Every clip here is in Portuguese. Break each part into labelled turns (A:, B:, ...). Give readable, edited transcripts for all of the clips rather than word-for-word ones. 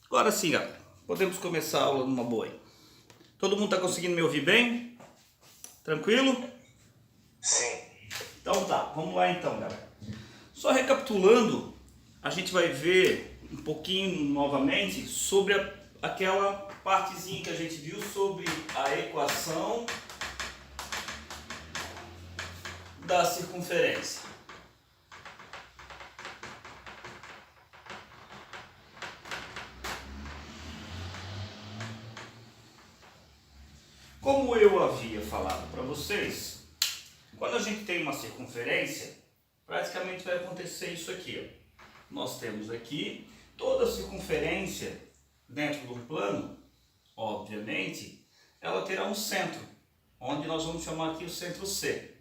A: Agora sim, galera. Podemos começar a aula numa boa aí. Todo mundo está conseguindo me ouvir bem? Tranquilo?
B: Sim.
A: Então tá, vamos lá então, galera. Só recapitulando, a gente vai ver um pouquinho novamente sobre aquela partezinha que a gente viu sobre a equação da circunferência. Como eu havia falado para vocês, quando a gente tem uma circunferência, praticamente vai acontecer isso aqui. Ó. Nós temos aqui toda a circunferência dentro do plano, obviamente, ela terá um centro, onde nós vamos chamar aqui o centro C.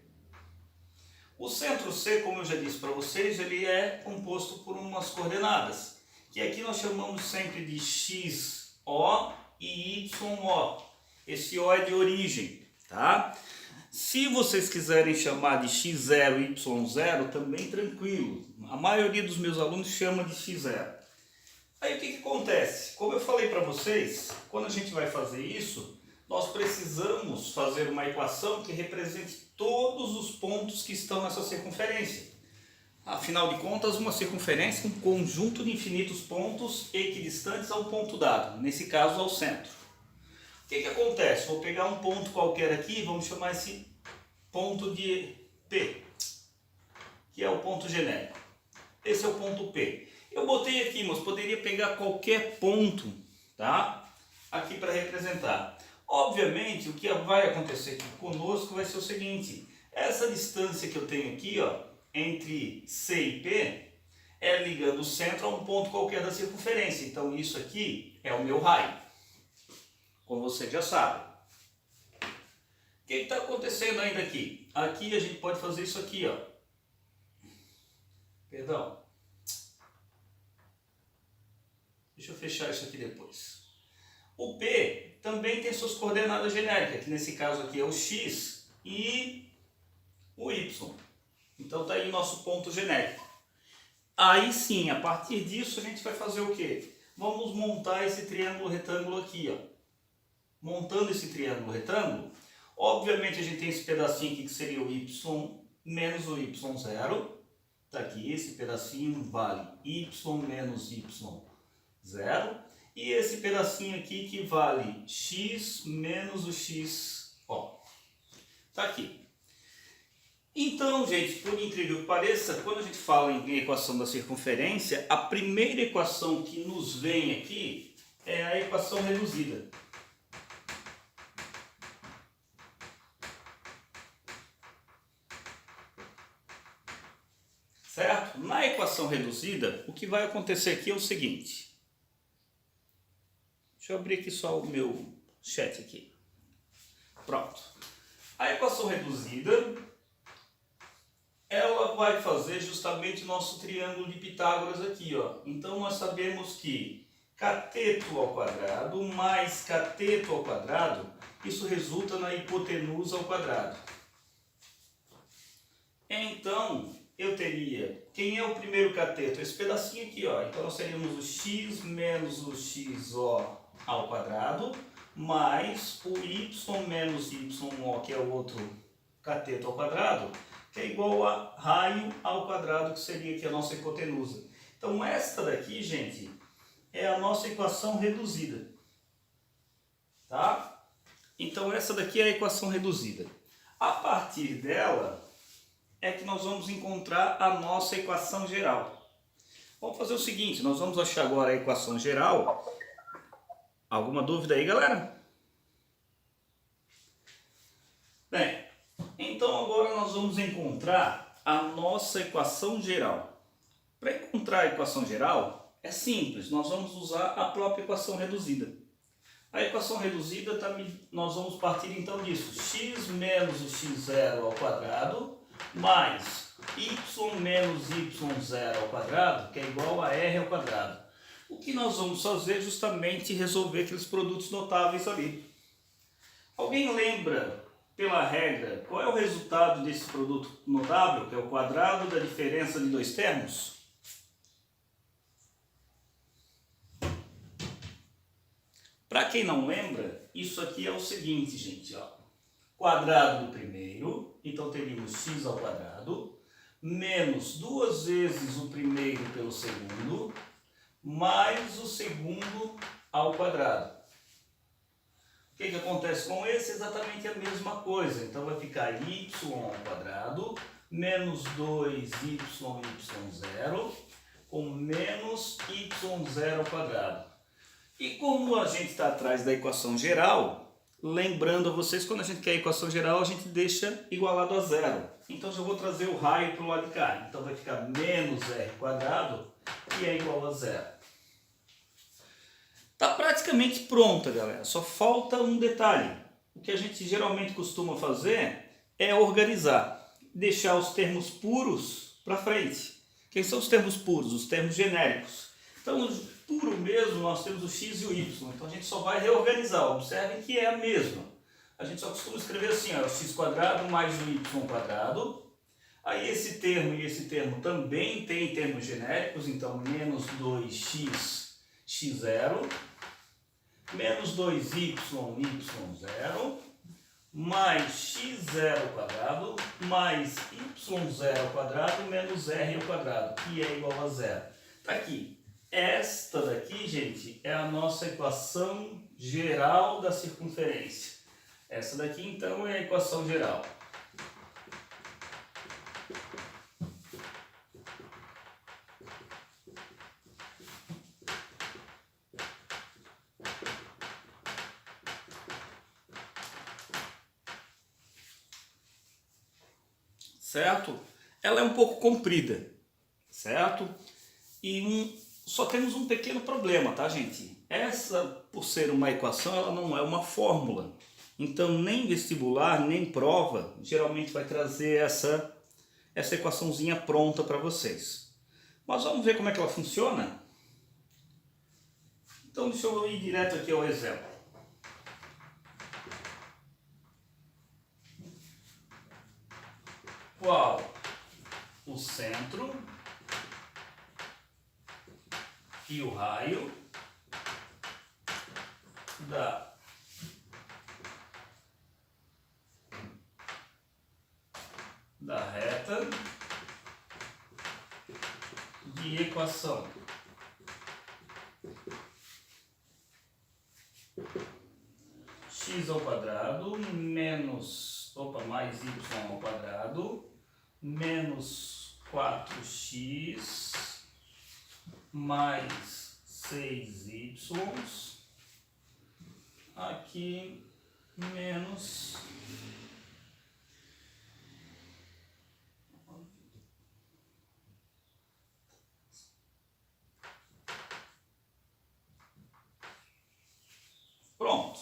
A: O centro C, como eu já disse para vocês, ele é composto por umas coordenadas, que aqui nós chamamos sempre de XO e YO. Esse O é de origem, tá? Se vocês quiserem chamar de X0 e Y0, também tranquilo. A maioria dos meus alunos chama de X0. Aí o que acontece? Como eu falei para vocês, quando a gente vai fazer isso, nós precisamos fazer uma equação que represente todos os pontos que estão nessa circunferência. Afinal de contas, uma circunferência é um conjunto de infinitos pontos equidistantes ao ponto dado, nesse caso ao centro. O que acontece? Vou pegar um ponto qualquer aqui, vamos chamar esse ponto de P, que é o ponto genérico. Esse é o ponto P. Eu botei aqui, mas poderia pegar qualquer ponto, tá? Aqui para representar. Obviamente, o que vai acontecer aqui conosco vai ser o seguinte: essa distância que eu tenho aqui, ó, entre C e P, é ligando o centro a um ponto qualquer da circunferência. Então, isso aqui é o meu raio. Como você já sabe. O que está acontecendo ainda aqui? Aqui a gente pode fazer isso aqui, ó. Perdão. Deixa eu fechar isso aqui depois. O P também tem suas coordenadas genéricas, que nesse caso aqui é o X e o Y. Então está aí o nosso ponto genérico. Aí sim, a partir disso a gente vai fazer o quê? Vamos montar esse triângulo retângulo aqui, ó. Montando esse triângulo retângulo, obviamente a gente tem esse pedacinho aqui que seria o y menos o y0. Está aqui, esse pedacinho vale y menos y0. E esse pedacinho aqui que vale x menos o xo. Está aqui. Então, gente, por incrível que pareça, quando a gente fala em equação da circunferência, a primeira equação que nos vem aqui é a equação reduzida. Certo? Na equação reduzida, o que vai acontecer aqui é o seguinte. Deixa eu abrir aqui só o meu chat aqui. Pronto. A equação reduzida, ela vai fazer justamente o nosso triângulo de Pitágoras aqui, ó. Então nós sabemos que cateto ao quadrado mais cateto ao quadrado, isso resulta na hipotenusa ao quadrado. Então, eu teria, quem é o primeiro cateto? Esse pedacinho aqui, ó. Então nós teríamos o x menos o xo ao quadrado, mais o y menos yo, que é o outro cateto ao quadrado, que é igual a raio ao quadrado, que seria aqui a nossa hipotenusa. Então esta daqui, gente, é a nossa equação reduzida. Tá? Então essa daqui é a equação reduzida. A partir dela é que nós vamos encontrar a nossa equação geral. Vamos fazer o seguinte, nós vamos achar agora a equação geral. Alguma dúvida aí, galera? Bem, então agora nós vamos encontrar a nossa equação geral. Para encontrar a equação geral, é simples, nós vamos usar a própria equação reduzida. A equação reduzida, nós vamos partir então disso, x menos o x0 ao quadrado, mais y menos y0 ao quadrado, que é igual a r ao quadrado. O que nós vamos fazer é justamente resolver aqueles produtos notáveis ali. Alguém lembra, pela regra, qual é o resultado desse produto notável, que é o quadrado da diferença de dois termos? Para quem não lembra, isso aqui é o seguinte, gente, ó. Quadrado do primeiro, então teríamos x ao quadrado, menos 2 vezes o primeiro pelo segundo, mais o segundo ao quadrado. O que acontece com esse? Exatamente a mesma coisa. Então vai ficar y ao quadrado menos 2y0 com menos y0 ao quadrado. E como a gente está atrás da equação geral, lembrando a vocês, quando a gente quer a equação geral, a gente deixa igualado a zero. Então já vou trazer o raio para o lado de cá. Então vai ficar menos r quadrado, que é igual a zero. Está praticamente pronta, galera. Só falta um detalhe. O que a gente geralmente costuma fazer é organizar, deixar os termos puros para frente. Quem são os termos puros? Os termos genéricos. Então, puro mesmo, nós temos o x e o y. Então a gente só vai reorganizar. Observem que é a mesma. A gente só costuma escrever assim, ó, x quadrado mais o y quadrado. Aí esse termo e esse termo também tem termos genéricos, então menos 2x x0, menos 2y y0, mais x0 ao quadrado, mais y0 ao quadrado, menos r ao quadrado, que é igual a zero. Tá aqui. Esta daqui, gente, é a nossa equação geral da circunferência. Essa daqui, então, é a equação geral. Certo? Ela é um pouco comprida, certo? E só temos um pequeno problema, tá, gente? Essa, por ser uma equação, ela não é uma fórmula. Então, nem vestibular, nem prova, geralmente vai trazer essa equaçãozinha pronta para vocês. Mas vamos ver como é que ela funciona? Então, deixa eu ir direto aqui ao exemplo. Qual o centro e o raio da reta de equação x ao quadrado menos, mais y ao quadrado menos 4x mais 6y aqui menos pronto,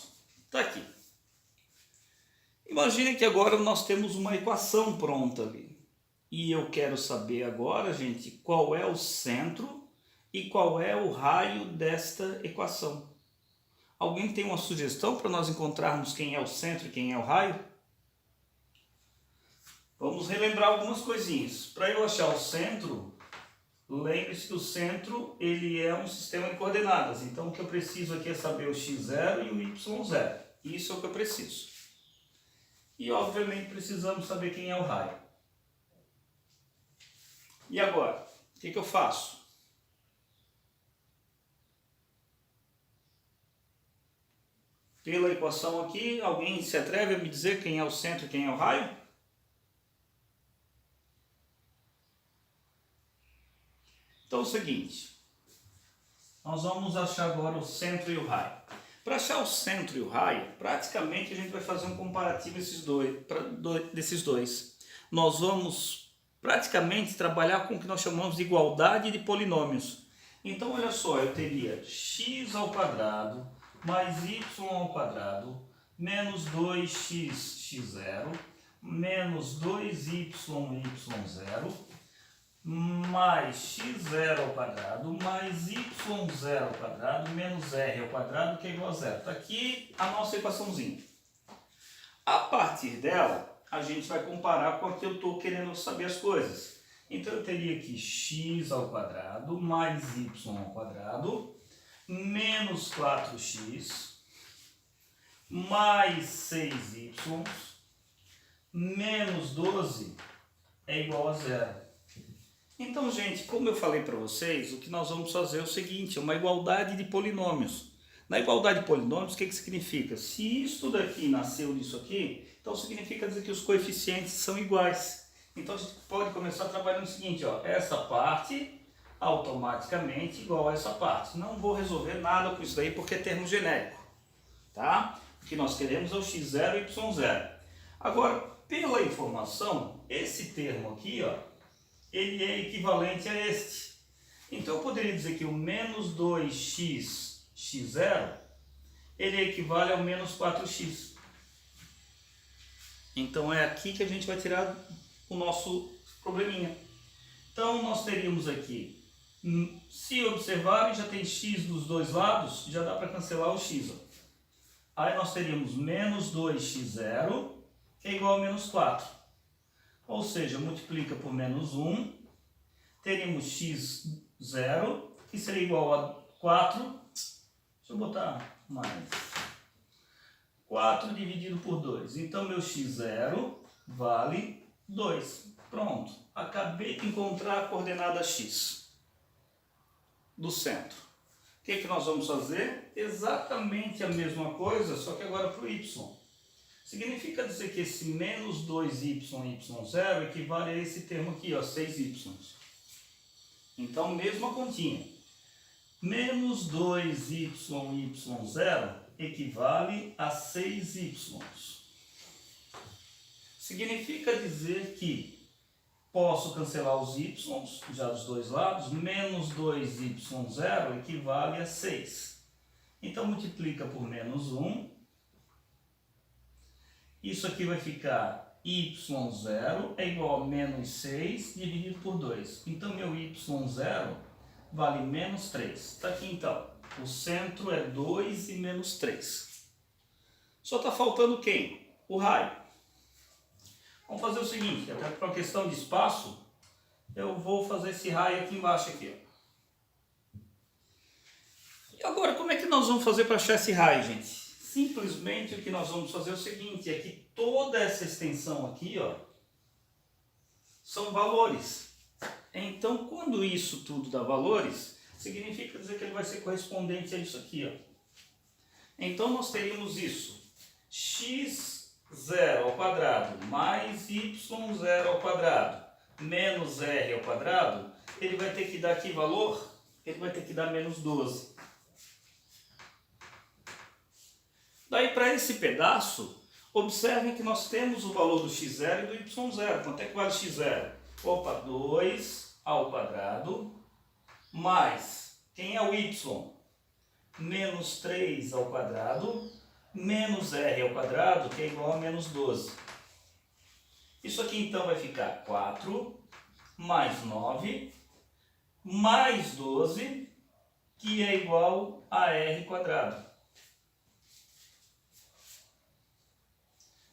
A: tá aqui. Imagine que agora nós temos uma equação pronta ali. E eu quero saber agora, gente, qual é o centro e qual é o raio desta equação. Alguém tem uma sugestão para nós encontrarmos quem é o centro e quem é o raio? Vamos relembrar algumas coisinhas. Para eu achar o centro, lembre-se que o centro ele é um sistema de coordenadas. Então o que eu preciso aqui é saber o x0 e o y0. Isso é o que eu preciso. E obviamente precisamos saber quem é o raio. E agora, o que eu faço? Pela equação aqui, alguém se atreve a me dizer quem é o centro e quem é o raio? Então é o seguinte, nós vamos achar agora o centro e o raio. Para achar o centro e o raio, praticamente a gente vai fazer um comparativo desses dois. Nós vamos praticamente trabalhar com o que nós chamamos de igualdade de polinômios. Então olha só, eu teria x ao quadrado mais y ao quadrado menos 2x x0 menos 2y y0 mais x0 ao quadrado mais y0 ao quadrado menos r ao quadrado, que é igual a zero. Está aqui a nossa equaçãozinha. A partir dela, a gente vai comparar com a que eu estou querendo saber as coisas. Então eu teria aqui x ao quadrado mais y ao quadrado menos 4x mais 6y menos 12 é igual a 0. Então, gente, como eu falei para vocês, o que nós vamos fazer é o seguinte, é uma igualdade de polinômios. Na igualdade de polinômios, o que significa? Se isso daqui nasceu disso aqui, então significa dizer que os coeficientes são iguais. Então a gente pode começar trabalhando o seguinte, ó, essa parte automaticamente igual a essa parte. Não vou resolver nada com isso daí porque é termo genérico, tá? O que nós queremos é o x0 e y0. Agora, pela informação, esse termo aqui, ó, ele é equivalente a este. Então eu poderia dizer que o menos 2x, x0, ele equivale ao menos 4x. Então é aqui que a gente vai tirar o nosso probleminha. Então nós teríamos aqui, se observarem, já tem x dos dois lados, já dá para cancelar o x. Ó. Aí nós teríamos menos 2x0 que é igual a menos 4. Ou seja, multiplica por menos 1, teríamos x0, que seria igual a 4. Deixa eu botar mais. 4 dividido por 2. Então, meu x0 vale 2. Pronto. Acabei de encontrar a coordenada x do centro. O que nós vamos fazer? Exatamente a mesma coisa, só que agora para o y. Significa dizer que esse menos 2y, y0 equivale a esse termo aqui, ó, 6y. Então, mesma continha. Menos 2y, y0 equivale a 6y. Significa dizer que posso cancelar os y, já dos dois lados, menos 2y0 equivale a 6. Então, multiplica por menos 1. Isso aqui vai ficar y0 é igual a menos 6 dividido por 2. Então, meu y0 vale menos 3. Está aqui então. O centro é 2 e menos 3. Só está faltando quem? O raio. Vamos fazer o seguinte, até por uma questão de espaço, eu vou fazer esse raio aqui embaixo. Aqui, ó. E agora, como é que nós vamos fazer para achar esse raio, gente? Simplesmente o que nós vamos fazer é o seguinte, é que toda essa extensão aqui, ó, são valores. Então, quando isso tudo dá valores, significa dizer que ele vai ser correspondente a isso aqui, ó. Então, nós teríamos isso, x0 ao quadrado mais y0 ao quadrado menos r ao quadrado, ele vai ter que dar que valor? Ele vai ter que dar menos 12. Daí, para esse pedaço, observem que nós temos o valor do x0 e do y0. Quanto é que vale x0? Opa, 2 ao quadrado, mais, quem é o y? Menos 3 ao quadrado, menos r ao quadrado, que é igual a menos 12. Isso aqui então vai ficar 4 mais 9, mais 12, que é igual a r quadrado.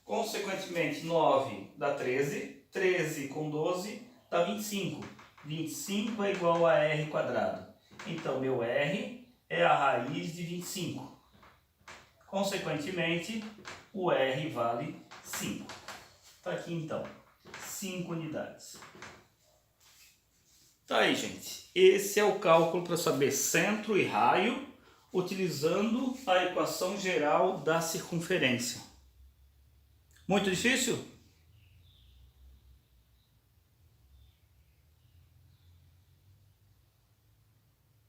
A: Consequentemente, 9 dá 13, 13 com 12 dá 25. 25 é igual a r quadrado. Então, meu r é a raiz de 25. Consequentemente, o r vale 5. Está aqui, então, 5 unidades. Tá aí, gente. Esse é o cálculo para saber centro e raio, utilizando a equação geral da circunferência. Muito difícil?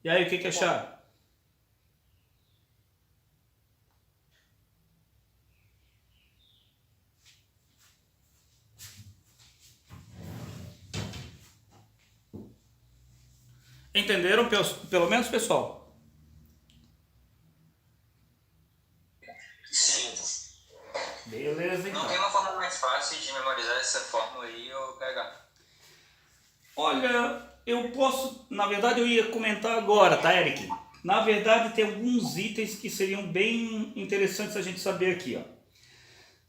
A: E aí, o que acharam? Entenderam, pelo menos, pessoal?
B: Sim.
A: Beleza, então.
B: Não tem uma forma mais fácil de memorizar essa fórmula aí ou pegar?
A: Olha, eu posso... Na verdade, eu ia comentar agora, tá, Eric? Na verdade, tem alguns itens que seriam bem interessantes a gente saber aqui, ó.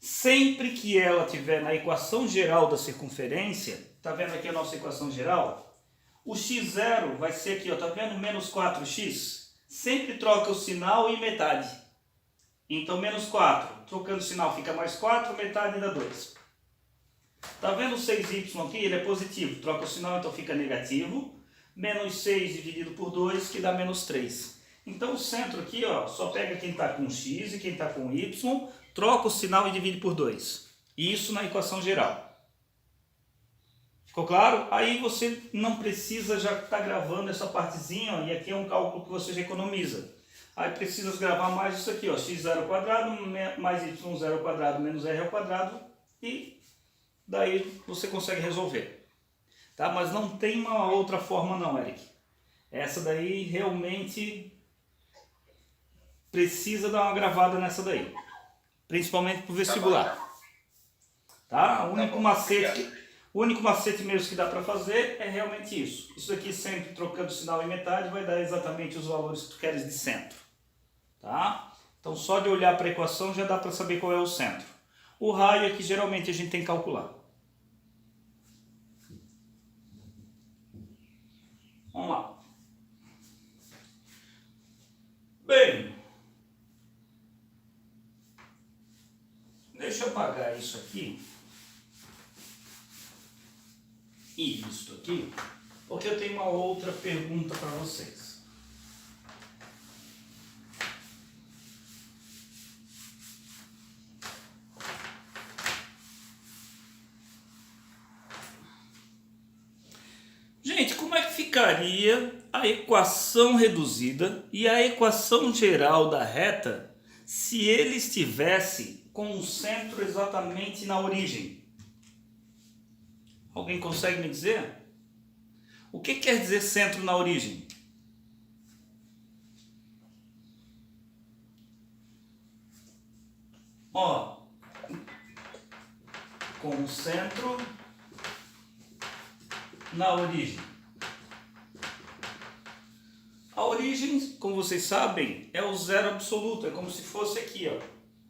A: Sempre que ela estiver na equação geral da circunferência, tá vendo aqui a nossa equação geral? O x0 vai ser aqui, ó, tá vendo? Menos 4x. Sempre troca o sinal e metade. Então menos 4. Trocando o sinal fica mais 4, metade dá 2. Tá vendo o 6y aqui? Ele é positivo. Troca o sinal, então fica negativo. Menos 6 dividido por 2, que dá menos 3. Então o centro aqui, ó, só pega quem está com x e quem está com y, troca o sinal e divide por 2. Isso na equação geral. Ficou claro? Aí você não precisa já estar gravando essa partezinha, ó, e aqui é um cálculo que você já economiza. Aí precisa gravar mais isso aqui, ó, x0 ao quadrado mais y0 ao quadrado menos r ao quadrado, e daí você consegue resolver. Tá? Mas não tem uma outra forma não, Eric. Essa daí realmente precisa dar uma gravada nessa daí. Principalmente para o vestibular. Tá? O único macete mesmo que dá para fazer é realmente isso. Isso aqui sempre trocando sinal em metade vai dar exatamente os valores que tu queres de centro. Tá? Então só de olhar para a equação já dá para saber qual é o centro. O raio é que geralmente a gente tem que calcular. Vamos lá. Bem, deixa eu apagar isso aqui e isso aqui, porque eu tenho uma outra pergunta para vocês. Gente, como é que ficaria a equação reduzida e a equação geral da reta se ele estivesse com o centro exatamente na origem? Alguém consegue me dizer? O que quer dizer centro na origem? Ó, com o centro na origem. A origem, como vocês sabem, é o zero absoluto, é como se fosse aqui, ó,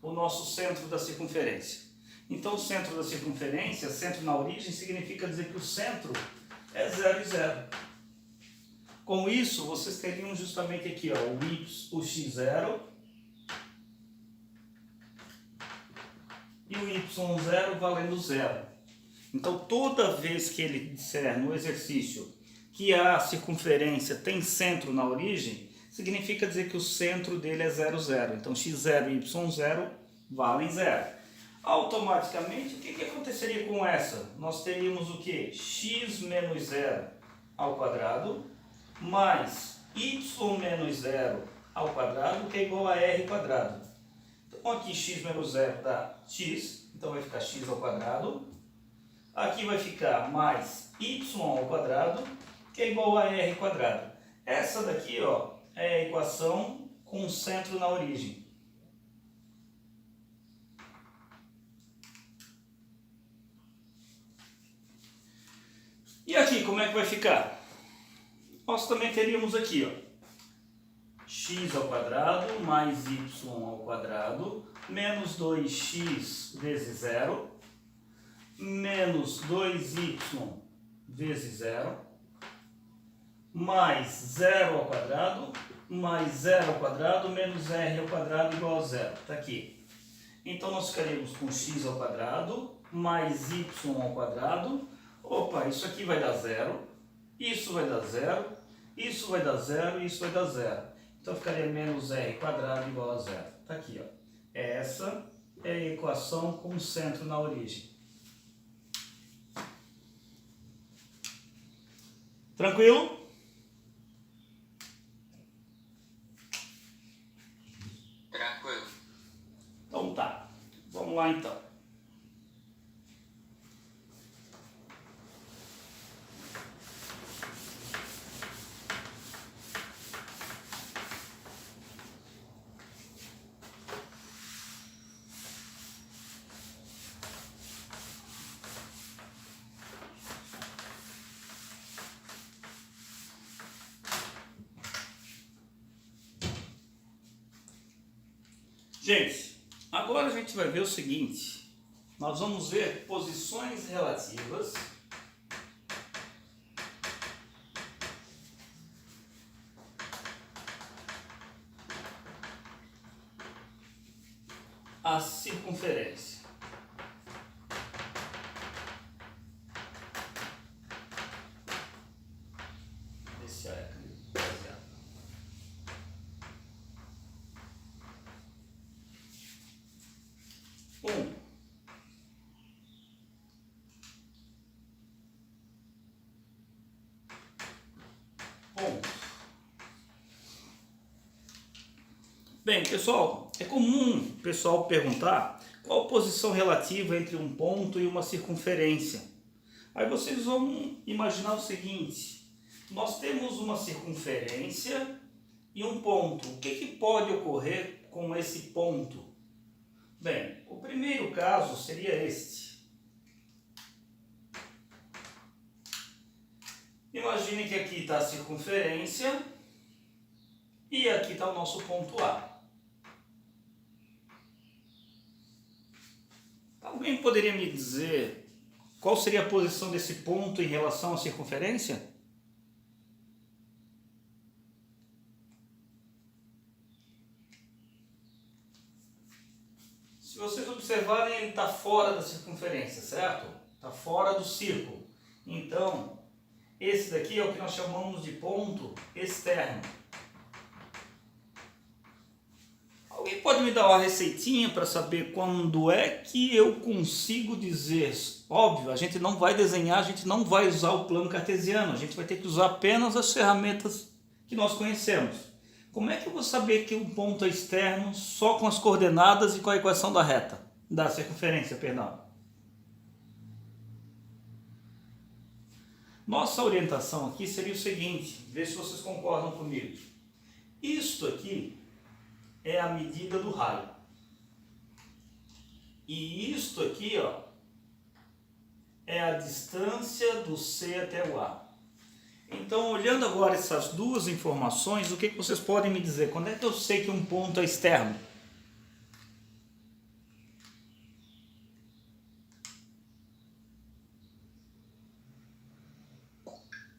A: o nosso centro da circunferência. Então o centro da circunferência, centro na origem, significa dizer que o centro é 0 e 0. Com isso, vocês teriam justamente aqui, ó, o x0 e o y0 valendo 0. Então toda vez que ele disser no exercício que a circunferência tem centro na origem, significa dizer que o centro dele é 0, 0. Então x0 e y0 valem 0. Automaticamente, o que aconteceria com essa? Nós teríamos o que? X menos 0 ao quadrado mais y menos 0 ao quadrado, que é igual a r quadrado. Então aqui x menos 0 dá x, então vai ficar x ao quadrado. Aqui vai ficar mais y ao quadrado, que é igual a r quadrado. Essa daqui, ó, é a equação com centro na origem. E aqui, como é que vai ficar? Nós também teríamos aqui, ó, x ao quadrado mais y ao quadrado menos 2x vezes 0 menos 2y vezes 0 mais 0 ao quadrado mais 0 ao quadrado menos r ao quadrado igual a 0. Está aqui. Então nós ficaríamos com x ao quadrado mais y ao quadrado. Opa, isso aqui vai dar 0, isso vai dar 0, isso vai dar 0 e isso vai dar 0. Então ficaria menos r quadrado igual a 0. Está aqui, ó. Essa é a equação com centro na origem. Tranquilo?
B: Tranquilo.
A: Então tá. Vamos lá então. Gente, agora a gente vai ver o seguinte, nós vamos ver posições relativas a circunferência. Esse é baseado. Bem, pessoal, é comum o pessoal perguntar qual a posição relativa entre um ponto e uma circunferência. Aí vocês vão imaginar o seguinte: nós temos uma circunferência e um ponto. O que pode ocorrer com esse ponto? Bem, o primeiro caso seria este. Imagine que aqui está a circunferência e aqui está o nosso ponto A. Alguém poderia me dizer qual seria a posição desse ponto em relação à circunferência? Se vocês observarem, ele está fora da circunferência, certo? Está fora do círculo. Então, esse daqui é o que nós chamamos de ponto externo. Alguém pode me dar uma receitinha para saber quando é que eu consigo dizer? Óbvio, a gente não vai desenhar, a gente não vai usar o plano cartesiano, a gente vai ter que usar apenas as ferramentas que nós conhecemos. Como é que eu vou saber que um ponto é externo só com as coordenadas e com a equação da reta, da circunferência, perdão? Nossa orientação aqui seria o seguinte, vê se vocês concordam comigo. Isto aqui é a medida do raio. E isto aqui, ó, é a distância do C até o A. Então, olhando agora essas duas informações, o que vocês podem me dizer? Quando é que eu sei que um ponto é externo?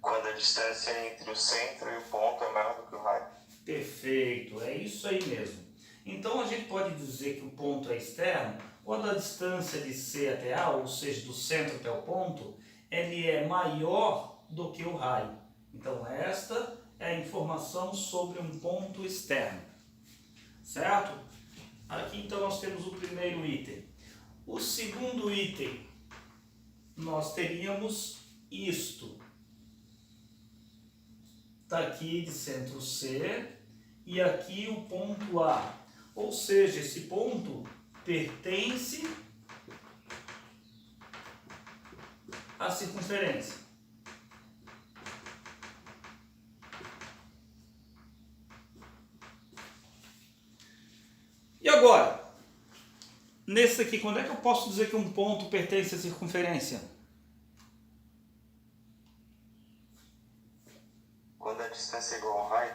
B: Quando a distância entre o centro e o ponto é maior do que o raio.
A: Perfeito, é isso aí mesmo. Então a gente pode dizer que o ponto é externo quando a distância de C até A, ou seja, do centro até o ponto, ele é maior do que o raio. Então esta é a informação sobre um ponto externo, certo? Aqui então nós temos o primeiro item. O segundo item, nós teríamos isto. Está aqui de centro C e aqui o ponto A. Ou seja, esse ponto pertence à circunferência. E agora, nesse aqui, quando é que eu posso dizer que um ponto pertence à circunferência?
B: Quando a distância é igual ao raio.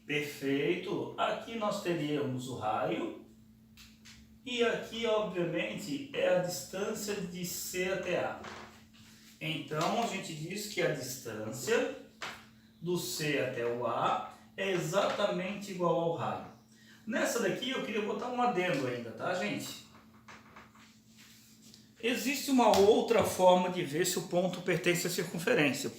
A: Perfeito. Aqui nós teríamos o raio. E aqui, obviamente, é a distância de C até A. Então, a gente diz que a distância do C até o A é exatamente igual ao raio. Nessa daqui, eu queria botar um adendo ainda, tá, gente? Existe uma outra forma de ver se o ponto pertence à circunferência.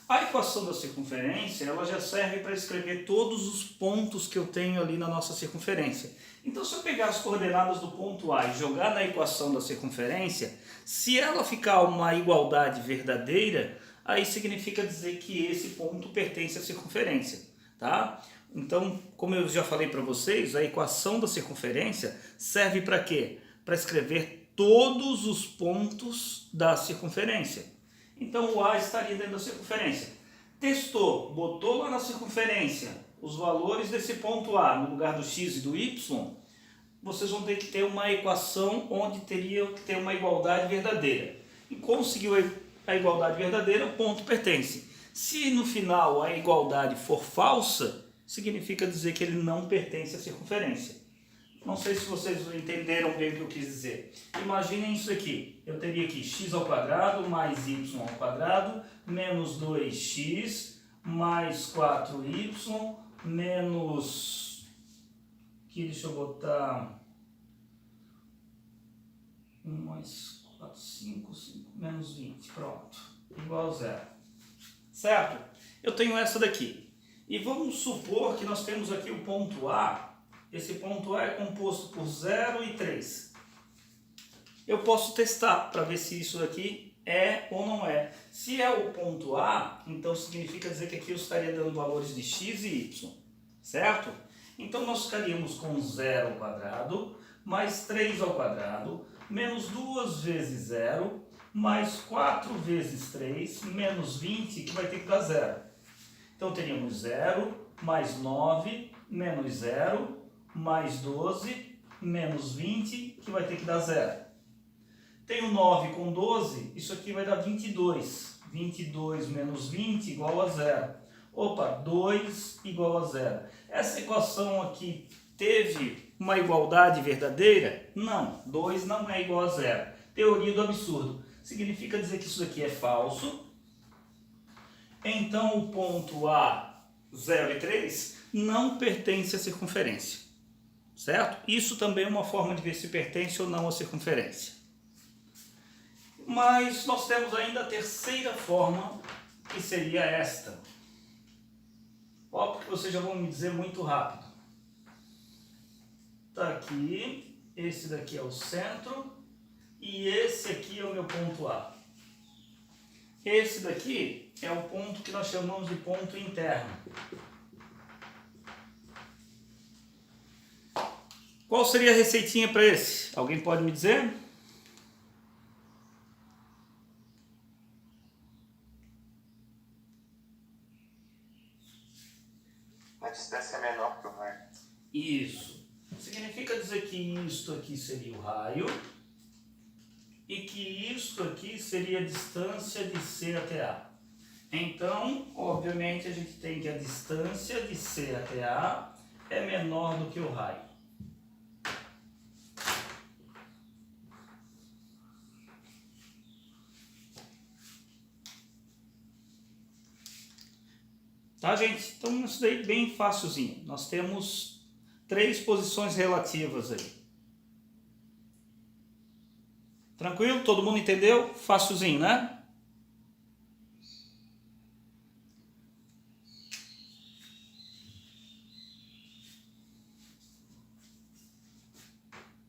A: A equação da circunferência, ela já serve para escrever todos os pontos que eu tenho ali na nossa circunferência. Então, se eu pegar as coordenadas do ponto A e jogar na equação da circunferência, se ela ficar uma igualdade verdadeira, aí significa dizer que esse ponto pertence à circunferência, tá? Então, como eu já falei para vocês, a equação da circunferência serve para quê? Para escrever todos os pontos da circunferência. Então o A estaria dentro da circunferência. Testou, botou lá na circunferência os valores desse ponto A no lugar do x e do y, vocês vão ter que ter uma equação onde teria que ter uma igualdade verdadeira. E conseguiu a igualdade verdadeira, o ponto pertence. Se no final a igualdade for falsa, significa dizer que ele não pertence à circunferência. Não sei se vocês entenderam bem o que eu quis dizer. Imaginem isso aqui. Eu teria aqui x ao quadrado mais y ao quadrado menos 2x mais 4y menos... Aqui deixa eu botar 1 mais 4, 5, 5 menos 20. Pronto. Igual a zero. Certo? Eu tenho essa daqui. E vamos supor que nós temos aqui o ponto A. Esse ponto A é composto por 0 e 3. Eu posso testar para ver se isso daqui é ou não é. Se é o ponto A, então significa dizer que aqui eu estaria dando valores de x e y. Certo? Então nós ficaríamos com 0 ao quadrado, mais 3 ao quadrado, menos 2 vezes 0, mais 4 vezes 3, menos 20, que vai ter que dar 0. Então teríamos 0, mais 9, menos 0, mais 12, menos 20, que vai ter que dar 0. Tenho 9 com 12, isso aqui vai dar 22. 22 menos 20 igual a 0. Opa, 2 igual a 0. Essa equação aqui teve uma igualdade verdadeira? Não, 2 não é igual a 0. Teoria do absurdo. Significa dizer que isso daqui é falso. Então o ponto A, 0 e 3, não pertence à circunferência. Certo? Isso também é uma forma de ver se pertence ou não à circunferência. Mas nós temos ainda a terceira forma, que seria esta. Óbvio que vocês já vão me dizer muito rápido. Está aqui, esse daqui é o centro e esse aqui é o meu ponto A. Esse daqui é o ponto que nós chamamos de ponto interno. Qual seria a receitinha para esse? Alguém pode me dizer?
B: A distância é menor que o raio.
A: Isso. Significa dizer que isto aqui seria o raio e que isto aqui seria a distância de C até A. Então, obviamente, a gente tem que a distância de C até A é menor do que o raio. Tá, gente? Então, isso daí é bem facilzinho. Nós temos 3 posições relativas aí. Tranquilo? Todo mundo entendeu? Facilzinho, né?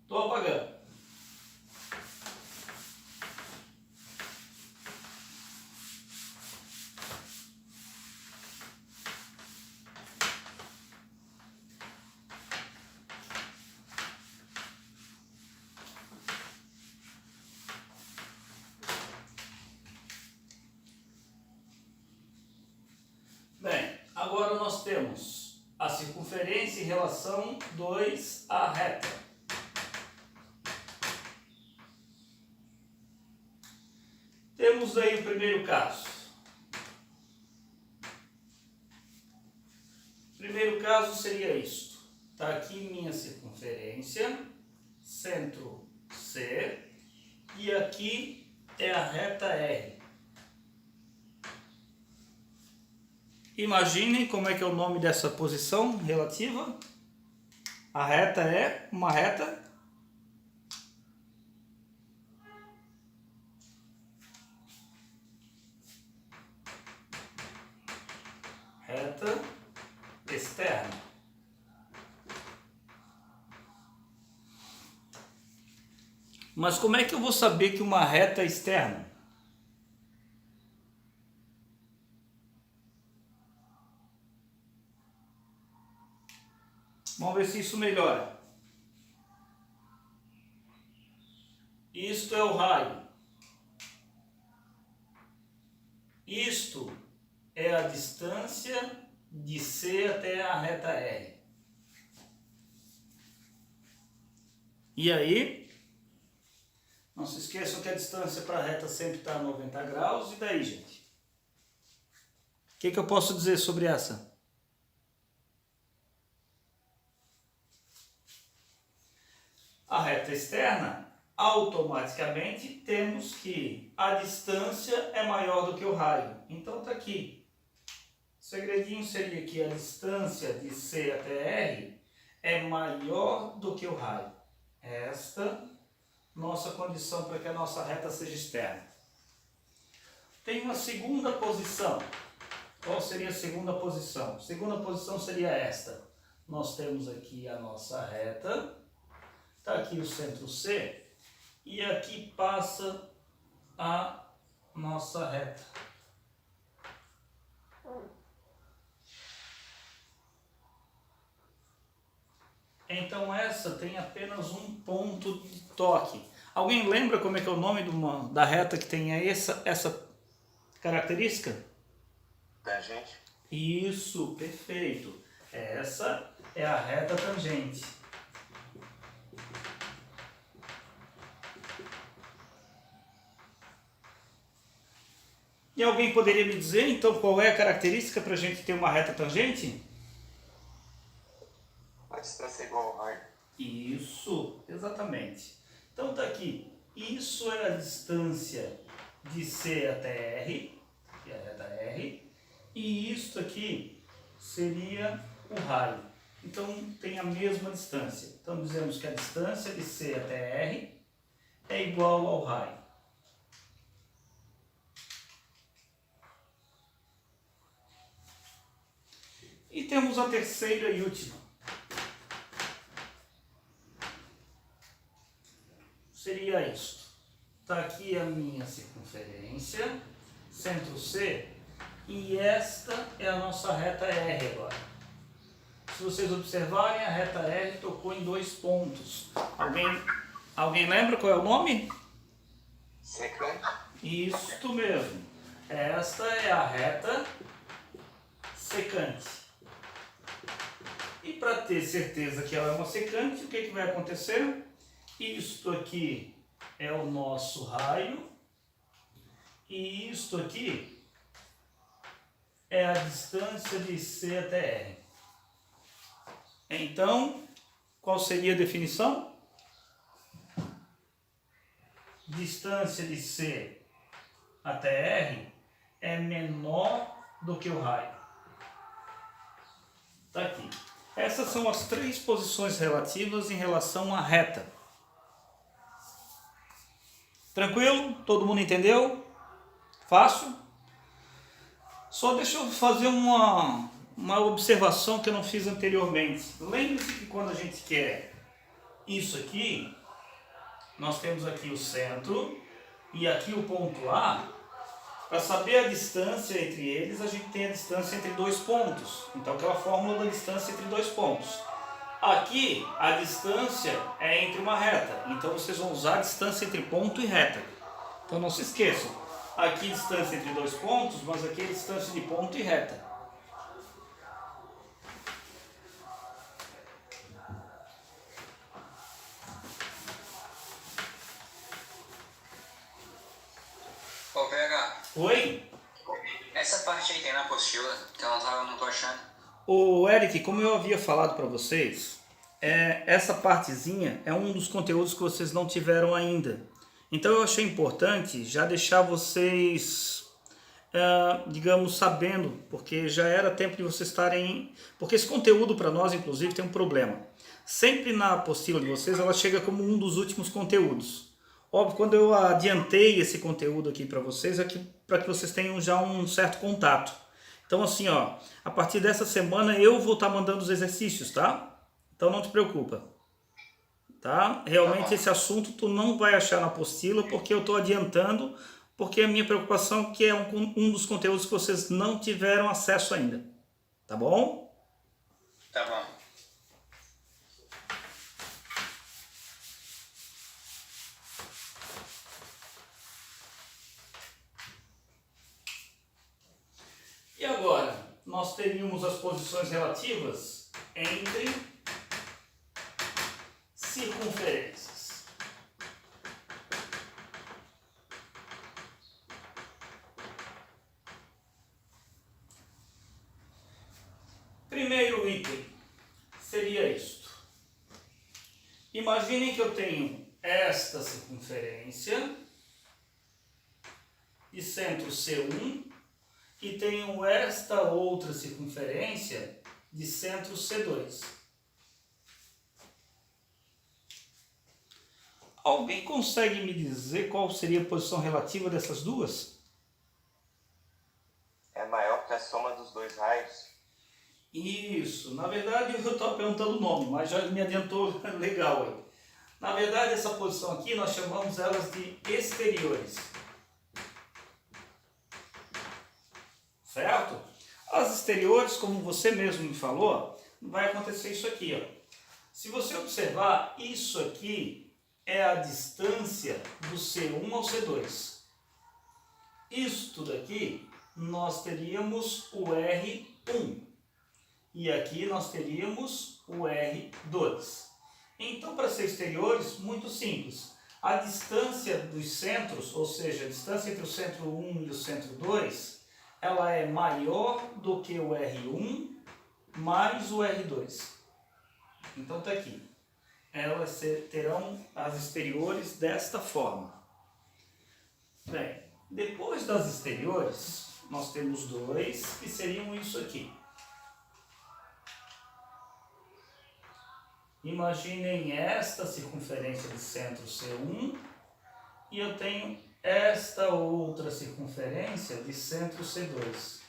A: Tô apagando. Bem, agora nós temos a circunferência em relação 2 à reta. Temos aí o primeiro caso. O primeiro caso seria isto. Está aqui minha circunferência, centro C, e aqui é a reta R. Imaginem como é que é o nome dessa posição relativa. A reta é uma reta externa. Mas como é que eu vou saber que uma reta é externa? Vamos ver se isso melhora. Isto é o raio. Isto é a distância de C até a reta R. E aí? Não se esqueçam que a distância para a reta sempre está a 90 graus. E daí, gente? O que eu posso dizer sobre essa? A reta externa, automaticamente temos que a distância é maior do que o raio. Então está aqui. O segredinho seria que a distância de C até R é maior do que o raio. Esta nossa condição para que a nossa reta seja externa. Tem uma segunda posição. Qual seria a segunda posição? A segunda posição seria esta. Nós temos aqui a nossa reta, está aqui o centro C, e aqui passa a nossa reta. Então essa tem apenas um ponto de toque. Alguém lembra como é que é o nome da reta que tem essa característica?
B: Tangente.
A: Isso, perfeito. Essa é a reta tangente. E alguém poderia me dizer, então, qual é a característica para a gente ter uma reta tangente?
B: A distância é igual ao raio.
A: Isso, exatamente. Então tá aqui. Isso é a distância de C até R, que é a reta R. E isto aqui seria o raio. Então tem a mesma distância. Então dizemos que a distância de C até R é igual ao raio. E temos a terceira e última. Seria isto. Está aqui a minha circunferência, centro C, e esta é a nossa reta R agora. Se vocês observarem, a reta R tocou em 2 pontos. Alguém lembra qual é o nome?
B: Secante.
A: Isso mesmo. Esta é a reta secante. E para ter certeza que ela é uma secante, o que vai acontecer? Isto aqui é o nosso raio e isto aqui é a distância de C até R. Então, qual seria a definição? Distância de C até R é menor do que o raio. Está aqui. Essas são as 3 posições relativas em relação à reta. Tranquilo? Todo mundo entendeu? Fácil? Só deixa eu fazer uma observação que eu não fiz anteriormente. Lembre-se que quando a gente quer isso aqui, nós temos aqui o centro e aqui o ponto A. Para saber a distância entre eles, a gente tem a distância entre 2 pontos. Então, aquela fórmula da distância entre 2 pontos. Aqui, a distância é entre uma reta. Então, vocês vão usar a distância entre ponto e reta. Então, não se esqueçam. Aqui, distância entre 2 pontos, mas aqui é a distância de ponto e reta.
C: Ô, PH,
A: Oi?
C: essa parte aí tem na apostila, que eu não tô achando.
A: O Eric, como eu havia falado para vocês, essa partezinha é um dos conteúdos que vocês não tiveram ainda. Então eu achei importante já deixar vocês, digamos, sabendo, porque já era tempo de vocês estarem... Porque esse conteúdo para nós, inclusive, tem um problema. Sempre na apostila de vocês, ela chega como um dos últimos conteúdos. Óbvio, quando eu adiantei esse conteúdo aqui para vocês, é para que vocês tenham já um certo contato. Então assim, ó, a partir dessa semana eu vou estar mandando os exercícios, tá? Então não te preocupa, tá? Realmente esse assunto tu não vai achar na apostila, porque eu estou adiantando, porque a minha preocupação é que é um dos conteúdos que vocês não tiveram acesso ainda, tá bom?
C: Tá bom.
A: E agora, nós teríamos as posições relativas entre circunferências. Primeiro item seria isto. Imaginem que eu tenho esta circunferência de centro C1 e tenho esta outra circunferência de centro C2. Alguém consegue me dizer qual seria a posição relativa dessas duas?
B: É maior que a soma dos dois raios.
A: Isso, na verdade eu estava perguntando o nome, mas já me adiantou legal aí. Na verdade essa posição aqui nós chamamos elas de exteriores. Certo? As exteriores, como você mesmo me falou, vai acontecer isso aqui, ó. Se você observar, isso aqui é a distância do C1 ao C2. Isto daqui, nós teríamos o R1. E aqui nós teríamos o R2. Então, para ser exteriores, muito simples. A distância dos centros, ou seja, a distância entre o centro 1 e o centro 2, ela é maior do que o R1 mais o R2. Então está aqui. Elas terão as exteriores desta forma. Bem, depois das exteriores, nós temos dois que seriam isso aqui. Imaginem esta circunferência de centro C1 e eu tenho esta outra circunferência de centro C2.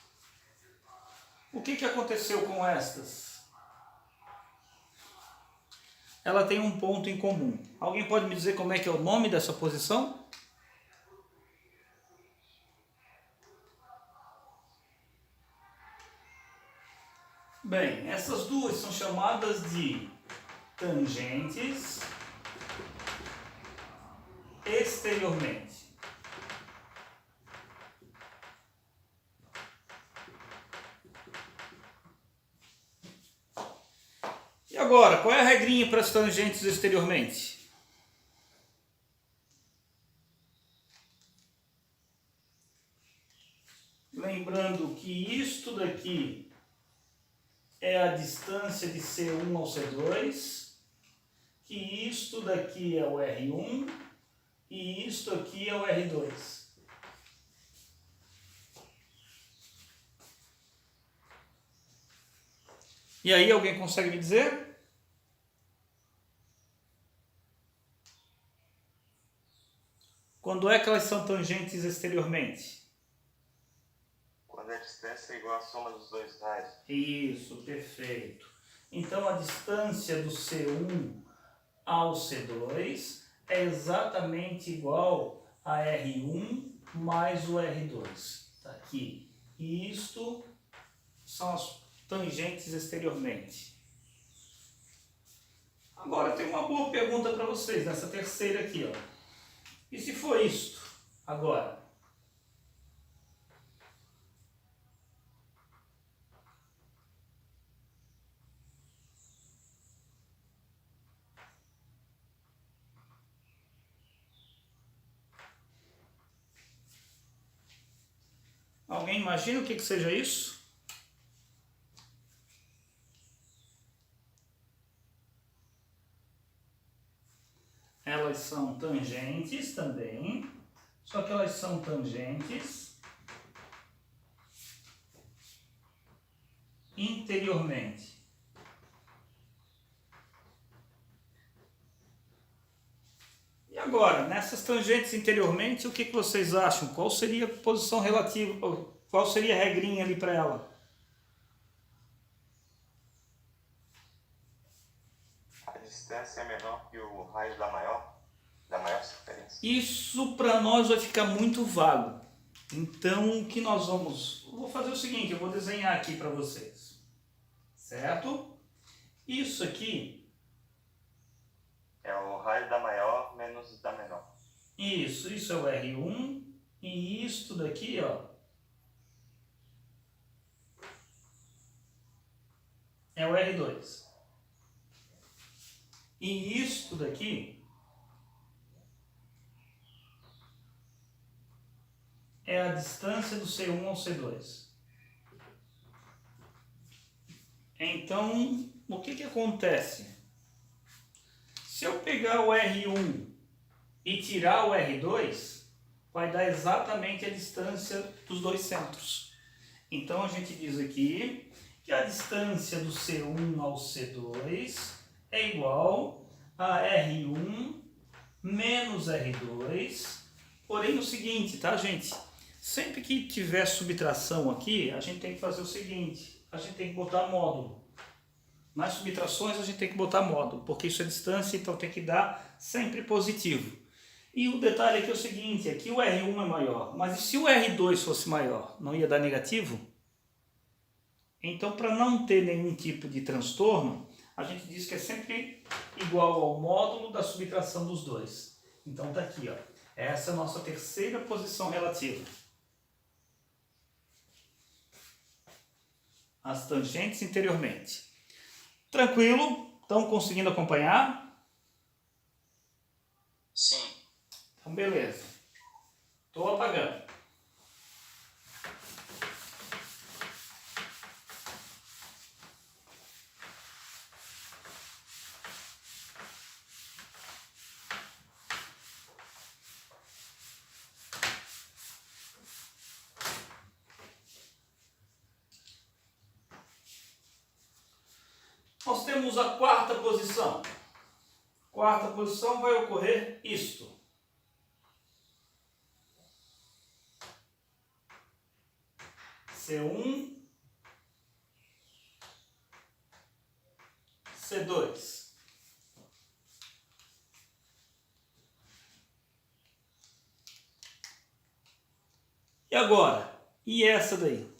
A: O que aconteceu com estas? Ela tem um ponto em comum. Alguém pode me dizer como é que é o nome dessa posição? Bem, essas duas são chamadas de tangentes exteriormente. E agora, qual é a regrinha para as tangentes exteriormente? Lembrando que isto daqui é a distância de C1 ao C2, que isto daqui é o R1 e isto aqui é o R2. E aí, alguém consegue me dizer? Quando é que elas são tangentes exteriormente?
B: Quando a distância é igual à soma dos dois raios.
A: Isso, perfeito. Então, a distância do C1 ao C2 é exatamente igual a R1 mais o R2. Está aqui. E isto são as tangentes exteriormente. Agora, tem uma boa pergunta para vocês, nessa terceira aqui, ó. E se for isto, agora? Alguém imagina o que seja isso? Elas são tangentes também, só que elas são tangentes interiormente. E agora, nessas tangentes interiormente, o que vocês acham? Qual seria a posição relativa, qual seria a regrinha ali para ela?
B: A distância é menor que o raio da maior circunferência.
A: Isso para nós vai ficar muito vago. Então, o que nós vamos... Eu vou fazer o seguinte, eu vou desenhar aqui para vocês. Certo? Isso aqui...
B: É o raio da maior menos da menor.
A: Isso é o R1. E isto daqui, ó, é o R2. E isto daqui é a distância do C1 ao C2. Então, o que acontece? Se eu pegar o R1 e tirar o R2, vai dar exatamente a distância dos dois centros. Então, a gente diz aqui que a distância do C1 ao C2 é igual a R1 menos R2. Porém, o seguinte, tá, gente? Sempre que tiver subtração aqui, a gente tem que fazer o seguinte. A gente tem que botar módulo. Nas subtrações, a gente tem que botar módulo, porque isso é distância, então tem que dar sempre positivo. E o detalhe aqui é o seguinte, aqui o R1 é maior, mas e se o R2 fosse maior, não ia dar negativo? Então, para não ter nenhum tipo de transtorno, a gente diz que é sempre igual ao módulo da subtração dos dois. Então está aqui, ó. Essa é a nossa terceira posição relativa. As tangentes interiormente. Tranquilo? Estão conseguindo acompanhar?
C: Sim.
A: Então, beleza. Estou apagando. Nós temos a quarta posição. Quarta posição vai ocorrer isto. C1, C2. E agora? E essa daí?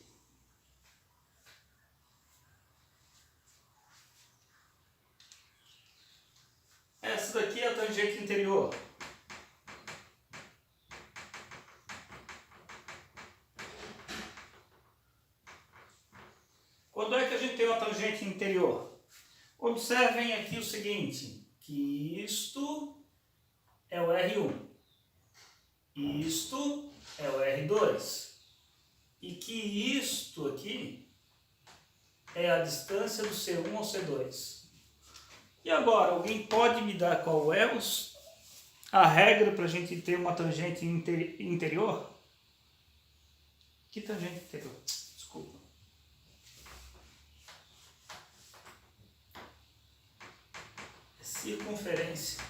A: Essa daqui é a tangente interior. Quando é que a gente tem uma tangente interior? Observem aqui o seguinte, que isto é o R1, isto é o R2, e que isto aqui é a distância do C1 ao C2. E agora, alguém pode me dar qual é a regra para a gente ter uma tangente interior? Que tangente interior? Desculpa. É circunferência.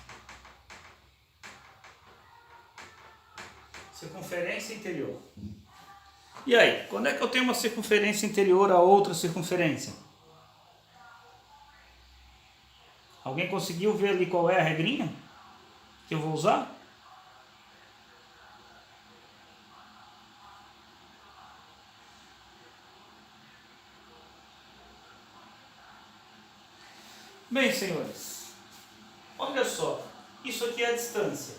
A: Circunferência interior. E aí, quando é que eu tenho uma circunferência interior a outra circunferência? Alguém conseguiu ver ali qual é a regrinha que eu vou usar? Bem, senhores, olha só, isso aqui é a distância.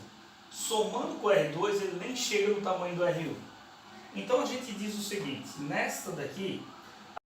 A: Somando com o R2, ele nem chega no tamanho do R1. Então a gente diz o seguinte, nesta daqui,